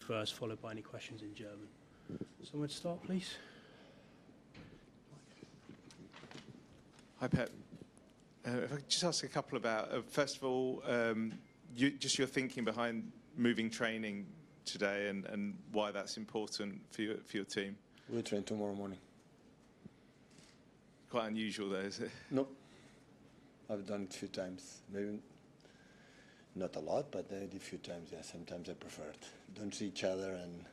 first, followed by any questions in German. Someone to start, please. Hi, Pep. If I could just ask a couple about, first of all, just your thinking behind moving training today and why that's important for your team. We'll train tomorrow morning. Quite unusual, though, is it? No. I've done it a few times. Maybe not a lot, but I did a few times. Yeah, sometimes I prefer it. Don't see each other, and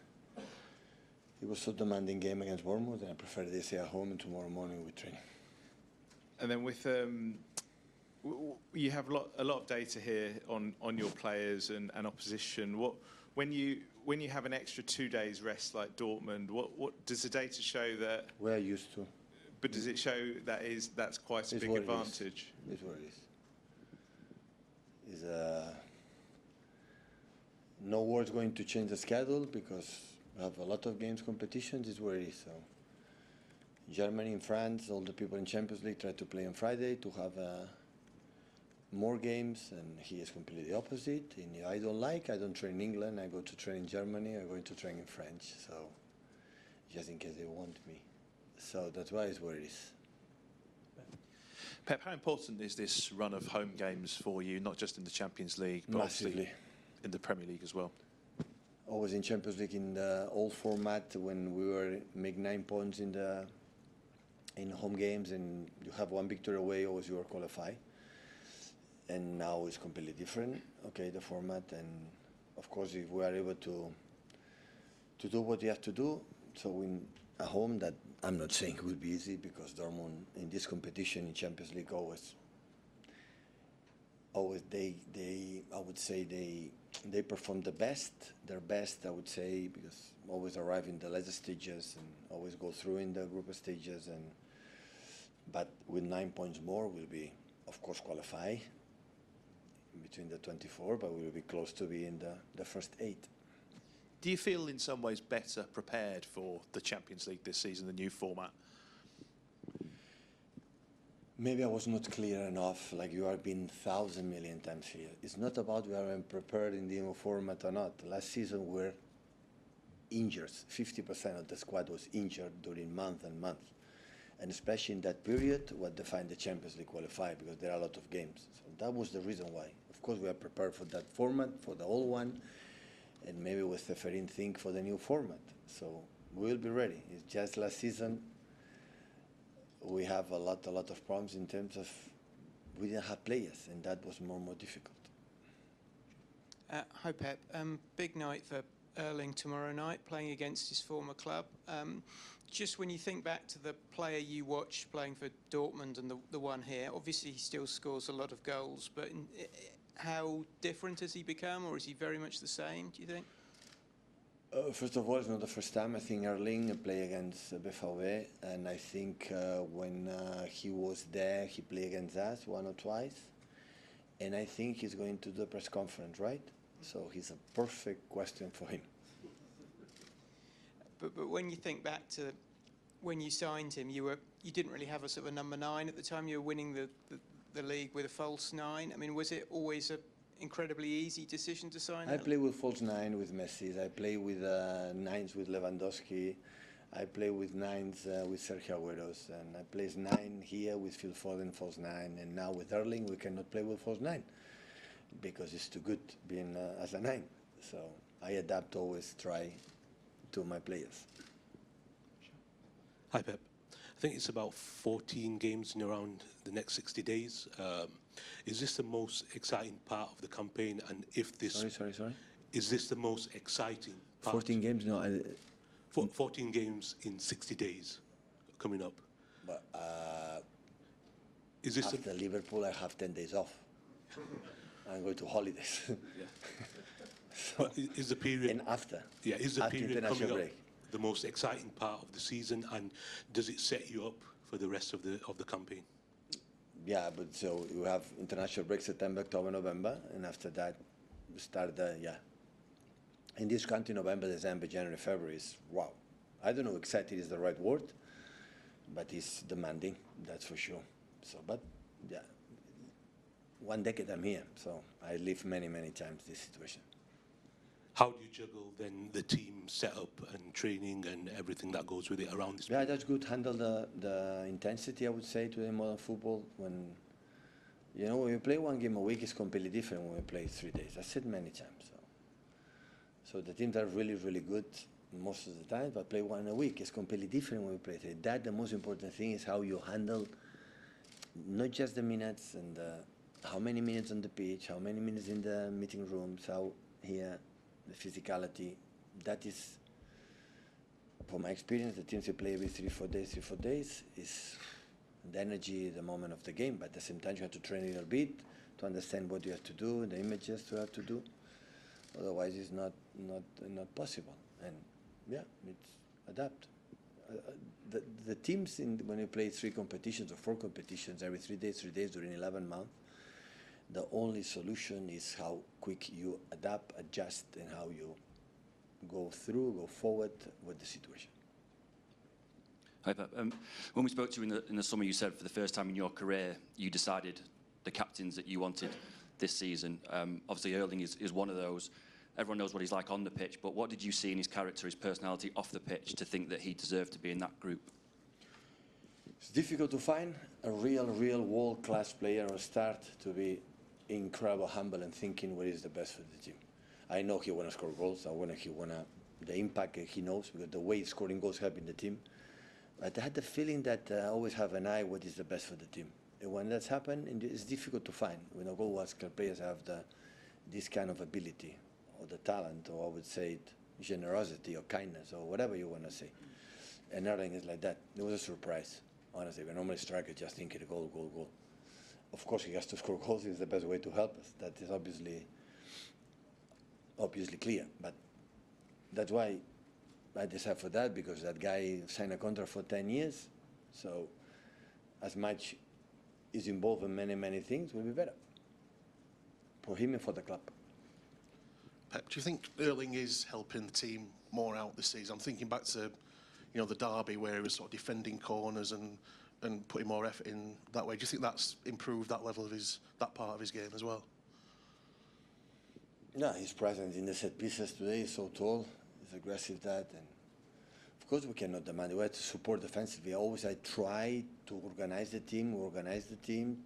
it was so demanding game against Bournemouth, and I prefer they stay at home, and tomorrow morning we train. And then with you have a lot of data here on your players and opposition. When you have an extra 2 days rest like Dortmund, what does the data show that we're used to? But does it show that's quite a big advantage? It's what it is. No word's going to change the schedule because we have a lot of games competitions. Is what it is. So Germany and France, all the people in Champions League try to play on Friday to have more games, and he is completely opposite. And I don't train in England. I go to train in Germany. I'm going to train in French. So just in case they want me. So that's why it's what it is. Pep, how important is this run of home games for you, not just in the Champions League, but massively in the Premier League as well? Always in Champions League in the old format when we were make 9 points in home games, and you have one victory away, always you are qualified. And now it's completely different. Okay, the format, and of course if we are able to do what you have to do, so win at home, that I'm not saying it will be easy because Dortmund in this competition in Champions League always they I would say they perform their best I would say, because always arrive in the later stages and always go through in the group stages, but with 9 points more we'll be of course qualify between the 24, but we'll be close to be in the first 8. Do you feel in some ways better prepared for the Champions League this season, the new format? Maybe I was not clear enough, like you have been 1,000 million times here. It's not about we are prepared in the new format or not. Last season we were injured. 50% of the squad was injured during month and month. And especially in that period, what defined the Champions League qualify, because there are a lot of games. So that was the reason why. Of course, we are prepared for that format, for the old one, and maybe with the Ferin think for the new format. So we'll be ready. It's just last season we have a lot of problems in terms of we didn't have players, and that was more difficult. Hi Pep, big night for Erling tomorrow night, playing against his former club. Just when you think back to the player you watched playing for Dortmund and the one here, obviously he still scores a lot of goals, but how different has he become, or is he very much the same, do you think? First of all, it's not the first time. I think Erling played against BVB, and I think when he was there, he played against us 1 or twice. And I think he's going to do the press conference, right? So he's a perfect question for him. But when you think back to when you signed him, you didn't really have a sort of a number 9 at the time. You were winning the league with a false 9. I mean, was it always an incredibly easy decision to sign him? I play with false 9 with Messi. I play with 9s with Lewandowski. I play with 9s with Sergio Agüero, and I play 9 here with Phil Foden, false 9, and now with Erling we cannot play with false 9 because it's too good being as a 9. So I adapt, always try to my players. Hi Pep. I think it's about 14 games in around the next 60 days. Is this the most exciting part of the campaign? And if this... Sorry. Is this the most exciting part? 14 games? No. 14 games in 60 days coming up. But is this after Liverpool, I have 10 days off. I'm going to holidays. Yeah. So, but is the period... And after? Yeah, is the period coming up break the most exciting part of the season, and does it set you up for the rest of the campaign? Yeah, but so you have international break September, October, November, and after that we start in this country, November, December, January, February is wow. I don't know excited is the right word, but it's demanding, that's for sure. So, but yeah, 1 decade I'm here, so I live many times this situation. how do you juggle then the team setup and training and everything that goes with it around this? Yeah, that's good. Handle the intensity, I would say, to the modern football. When when you play one game a week, it's completely different when we play 3 days. I said many times. So the teams are really, really good most of the time, but play one a week. It's completely different when we play 3. That the most important thing is how you handle not just the minutes and how many minutes on the pitch, how many minutes in the meeting rooms, how here the physicality. That is, from my experience, the teams you play every 3-4 days is the energy, the moment of the game. But at the same time, you have to train a little bit to understand what you have to do, the images you have to do. Otherwise, it's not possible. And yeah, it's adapt. The teams when you play 3 competitions or 4 competitions every 3 days during 11 months, the only solution is how quick you adapt, adjust, and how you go forward with the situation. Hi, Pep. When we spoke to you in the summer, you said for the first time in your career, you decided the captains that you wanted this season. Obviously, Erling is one of those. Everyone knows what he's like on the pitch, but what did you see in his character, his personality off the pitch to think that he deserved to be in that group? It's difficult to find a real world-class player or start to be incredible, humble, and thinking what is the best for the team. I know he want to score goals. The impact he knows, because the way he's scoring goals helping the team. But I had the feeling that I always have an eye what is the best for the team. And when that's happened, it's difficult to find. When goal-scorer players have this kind of ability, or the talent, or I would say generosity or kindness, or whatever you want to say. And Erling is like that. It was a surprise, honestly. When normally strikers just think it goal. Of course, he has to score goals. It's the best way to help us. That is obviously clear. But that's why I decided for that, because that guy signed a contract for 10 years. So as much is involved in many things, will be better for him and for the club. Pep, do you think Erling is helping the team more out this season? I'm thinking back to, the derby where he was sort of defending corners and putting more effort in that way. Do you think that's improved that level of that part of his game as well? Yeah, his presence in the set pieces today is so tall. He's aggressive and of course we cannot demand. We have to support defensively. I try to organize the team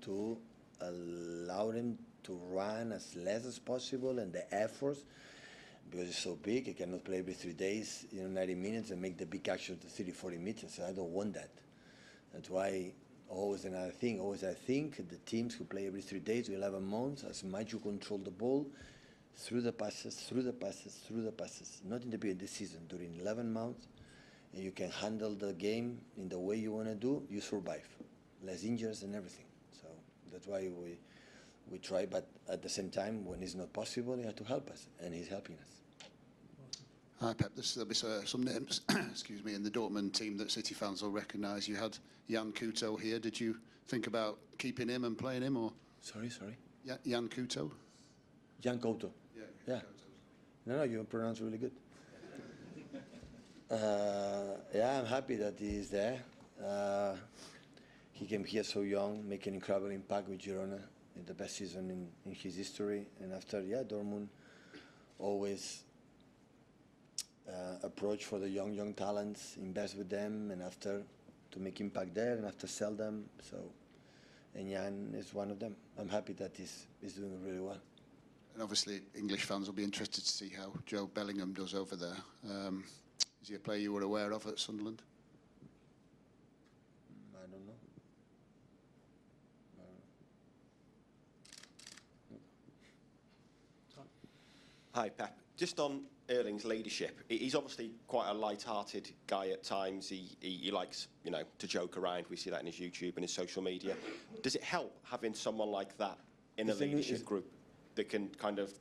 to allow them to run as less as possible, and the efforts, because it's so big, he cannot play every 3 days, 90 minutes and make the big action to 30-40 meters. So I don't want that. That's why always another thing. I think the teams who play every 3 days, 11 months, as much you control the ball, through the passes, not in the beginning of the season, during 11 months, and you can handle the game in the way you want to do, you survive. Less injuries and everything. So that's why we try, but at the same time, when it's not possible, he has to help us, and he's helping us. Hi, Pep. There'll be some names, excuse me, in the Dortmund team that City fans will recognise. You had Jan Couto here. Did you think about keeping him and playing him, or? Sorry. Yeah, Jan Couto. Jan Couto. Yeah. No, you pronounce really good. I'm happy that he is there. He came here so young, making incredible impact with Girona, in the best season in his history. And after, Dortmund always approach for the young talents, invest with them, and after to make impact there, and after sell them. And Jan is one of them. I'm happy that he's doing really well. And obviously, English fans will be interested to see how Joe Bellingham does over there. Is he a player you were aware of at Sunderland? I don't know. Hi, Pep. Just on Erling's leadership, he's obviously quite a light-hearted guy at times. He likes, to joke around. We see that in his YouTube and his social media. Does it help having someone like that in a leadership group that can kind of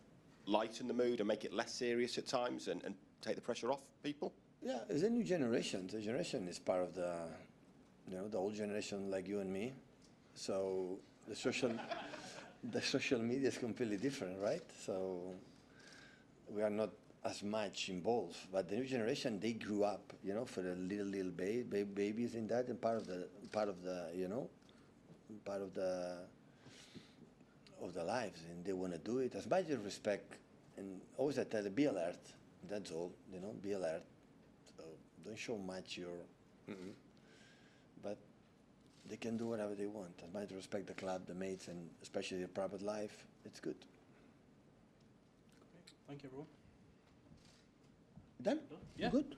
lighten the mood and make it less serious at times and take the pressure off people? Yeah, it's a new generation. The generation is part of the old generation like you and me. So the social media is completely different, right? So we are not as much involved. But the new generation, they grew up, for the little babies in that, and part of the lives, and they want to do it as much as respect And always I tell them, be alert. That's all, you know, be alert. So don't show much your, but they can do whatever they want. I might respect the club, the mates, and especially their private life. It's good. Thank you, everyone. Done? Yeah. Good.